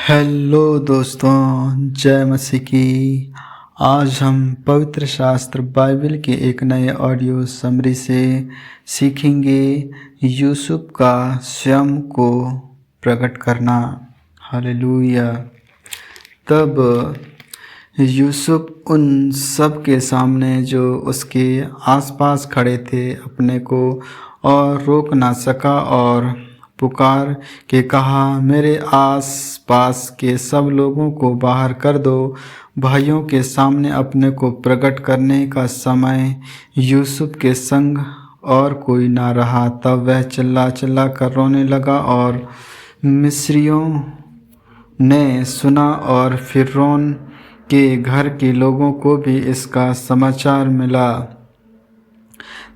Hello दोस्तों, जय मसीह की। आज हम पवित्र शास्त्र बाइबल के एक नए ऑडियो समरी से सीखेंगे यूसुफ का स्वयं को प्रकट करना। हालेलुया। तब यूसुफ उन सब के सामने जो उसके आसपास खड़े थे अपने को और रोक ना सका और पुकार के कहा, मेरे आस पास के सब लोगों को बाहर कर दो। भाइयों के सामने अपने को प्रकट करने का समय यूसुफ के संग और कोई ना रहा। तब वह चिल्ला चिल्ला कर रोने लगा और मिस्रियों ने सुना और फिरौन के घर के लोगों को भी इसका समाचार मिला।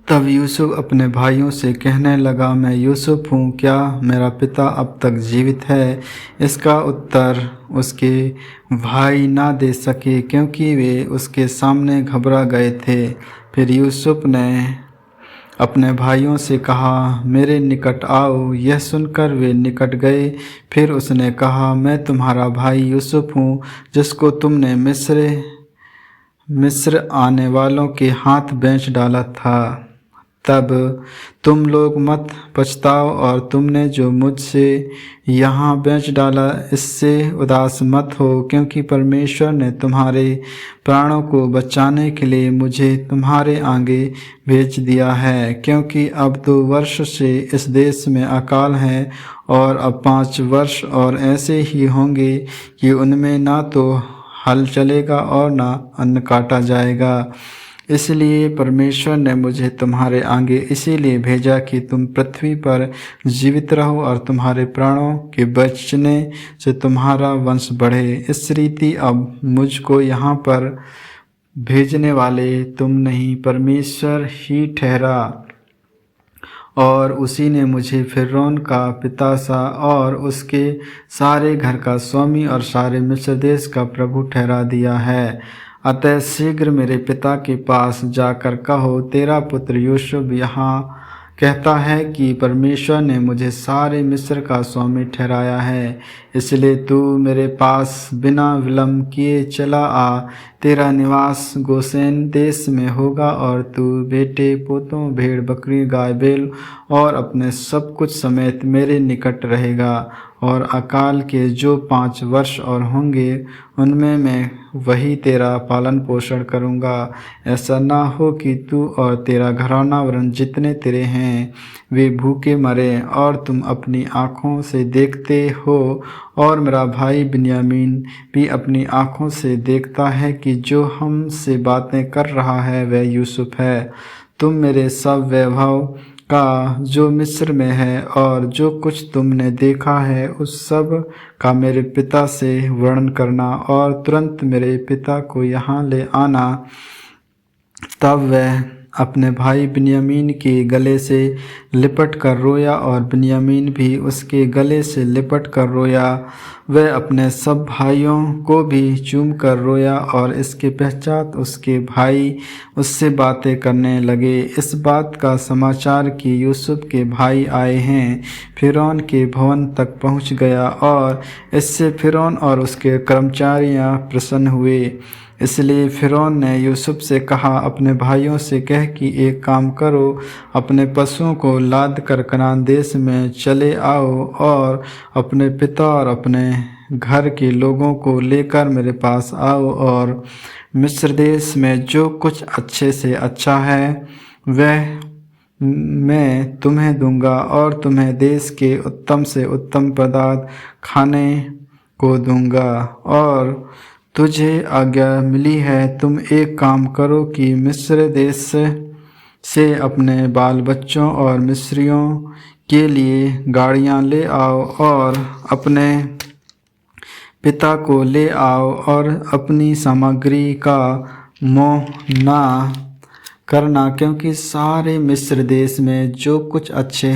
तब यूसुफ अपने भाइयों से कहने लगा, मैं यूसुफ हूँ, क्या मेरा पिता अब तक जीवित है? इसका उत्तर उसके भाई ना दे सके क्योंकि वे उसके सामने घबरा गए थे। फिर यूसुफ ने अपने भाइयों से कहा, मेरे निकट आओ। यह सुनकर वे निकट गए। फिर उसने कहा, मैं तुम्हारा भाई यूसुफ हूँ, जिसको तुमने मिस्र आने वालों के हाथ बेच डाला था। तब तुम लोग मत पछताओ और तुमने जो मुझसे यहाँ बेच डाला इससे उदास मत हो, क्योंकि परमेश्वर ने तुम्हारे प्राणों को बचाने के लिए मुझे तुम्हारे आगे भेज दिया है। क्योंकि अब 2 वर्ष से इस देश में अकाल है और अब 5 वर्ष और ऐसे ही होंगे कि उनमें ना तो हल चलेगा और ना अन्न काटा जाएगा। इसलिए परमेश्वर ने मुझे तुम्हारे आगे इसीलिए भेजा कि तुम पृथ्वी पर जीवित रहो और तुम्हारे प्राणों के बचने से तुम्हारा वंश बढ़े। इस रीति अब मुझको यहाँ पर भेजने वाले तुम नहीं, परमेश्वर ही ठहरा। और उसी ने मुझे फिरौन का पिता सा और उसके सारे घर का स्वामी और सारे मिस्र देश का प्रभु ठहरा दिया है। अतः शीघ्र मेरे पिता के पास जाकर कहो, तेरा पुत्र यूसुफ यहाँ कहता है कि परमेश्वर ने मुझे सारे मिस्र का स्वामी ठहराया है। इसलिए तू मेरे पास बिना विलम्ब किए चला आ। तेरा निवास गोसेन देश में होगा और तू बेटे पोतों भेड़ बकरी गाय बैल और अपने सब कुछ समेत मेरे निकट रहेगा। और अकाल के जो 5 वर्ष और होंगे उनमें मैं वही तेरा पालन पोषण करूँगा। ऐसा ना हो कि तू और तेरा घराना वरन जितने तेरे हैं वे भूखे मरे। और तुम अपनी आँखों से देखते हो और मेरा भाई बिन्यामीन भी अपनी आँखों से देखता है कि जो हमसे बातें कर रहा है वह यूसुफ है। तुम मेरे सब वैभव का जो मिस्र में है और जो कुछ तुमने देखा है उस सब का मेरे पिता से वर्णन करना और तुरंत मेरे पिता को यहाँ ले आना। तब वह अपने भाई बिन्यामीन के गले से लिपट कर रोया और बिन्यामीन भी उसके गले से लिपट कर रोया। वह अपने सब भाइयों को भी चूम कर रोया और इसके पश्चात उसके भाई उससे बातें करने लगे। इस बात का समाचार कि यूसुफ के भाई आए हैं फिरौन के भवन तक पहुंच गया और इससे फिरौन और उसके कर्मचारियां प्रसन्न हुए। इसलिए फिरौन ने यूसुफ से कहा, अपने भाइयों से कह कि एक काम करो, अपने पशुओं को लाद कर कनान देश में चले आओ और अपने पिता और अपने घर के लोगों को लेकर मेरे पास आओ और मिस्र देश में जो कुछ अच्छे से अच्छा है वह मैं तुम्हें दूंगा और तुम्हें देश के उत्तम से उत्तम पदार्थ खाने को दूंगा। और तुझे आज्ञा मिली है, तुम एक काम करो कि मिस्र देश से अपने बाल बच्चों और मिस्रियों के लिए गाड़ियां ले आओ और अपने पिता को ले आओ और अपनी सामग्री का मोह ना करना, क्योंकि सारे मिस्र देश में जो कुछ अच्छे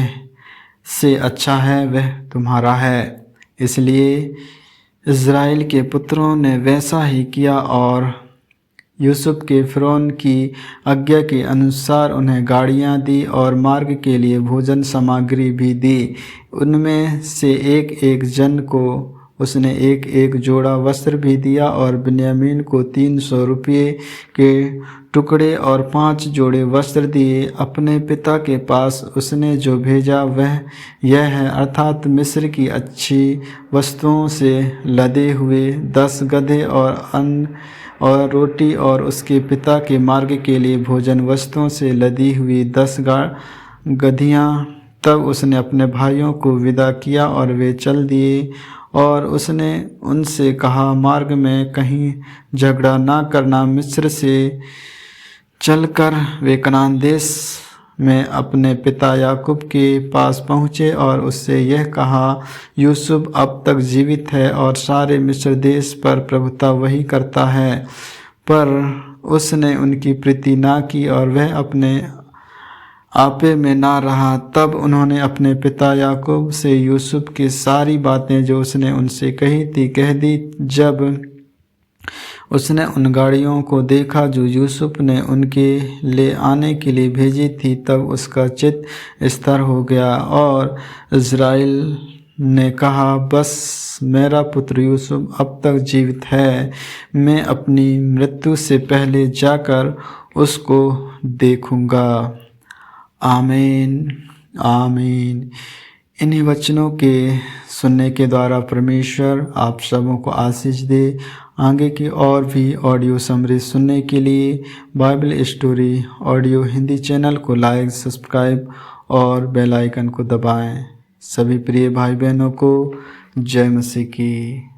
से अच्छा है वह तुम्हारा है। इसलिए इज़राइल के पुत्रों ने वैसा ही किया और यूसुफ के फिरौन की आज्ञा के अनुसार उन्हें गाड़ियां दी और मार्ग के लिए भोजन सामग्री भी दी। उनमें से एक एक जन को उसने एक एक जोड़ा वस्त्र भी दिया और बिन्यामीन को 300 रुपये के टुकड़े और 5 जोड़े वस्त्र दिए। अपने पिता के पास उसने जो भेजा वह यह है, अर्थात मिस्र की अच्छी वस्तुओं से लदे हुए 10 गधे और अन्न और रोटी, और उसके पिता के मार्ग के लिए भोजन वस्तुओं से लदी हुई 10 गधियाँ। तब उसने अपने भाइयों को विदा किया और वे चल दिए। और उसने उनसे कहा, मार्ग में कहीं झगड़ा ना करना। मिस्र से चलकर वे कनान देश में अपने पिता याकूब के पास पहुँचे और उससे यह कहा, यूसुफ अब तक जीवित है और सारे मिस्र देश पर प्रभुता वही करता है। पर उसने उनकी प्रीति ना की और वह अपने आपे में ना रहा। तब उन्होंने अपने पिता याकूब से यूसुफ की सारी बातें जो उसने उनसे कही थी कह दी। जब उसने उन गाड़ियों को देखा जो यूसुफ ने उनके ले आने के लिए भेजी थी, तब उसका चित्त स्थिर हो गया और इज़राइल ने कहा, बस मेरा पुत्र यूसुफ अब तक जीवित है, मैं अपनी मृत्यु से पहले जाकर उसको देखूंगा। आमीन आमीन। इन्हीं वचनों के सुनने के द्वारा परमेश्वर आप सबों को आशीष दे। आगे की और भी ऑडियो समरी सुनने के लिए Bible story audio Hindi channel को लाइक, सब्सक्राइब और बेल आइकन को दबाएं। सभी प्रिय भाई बहनों को जय मसीह की।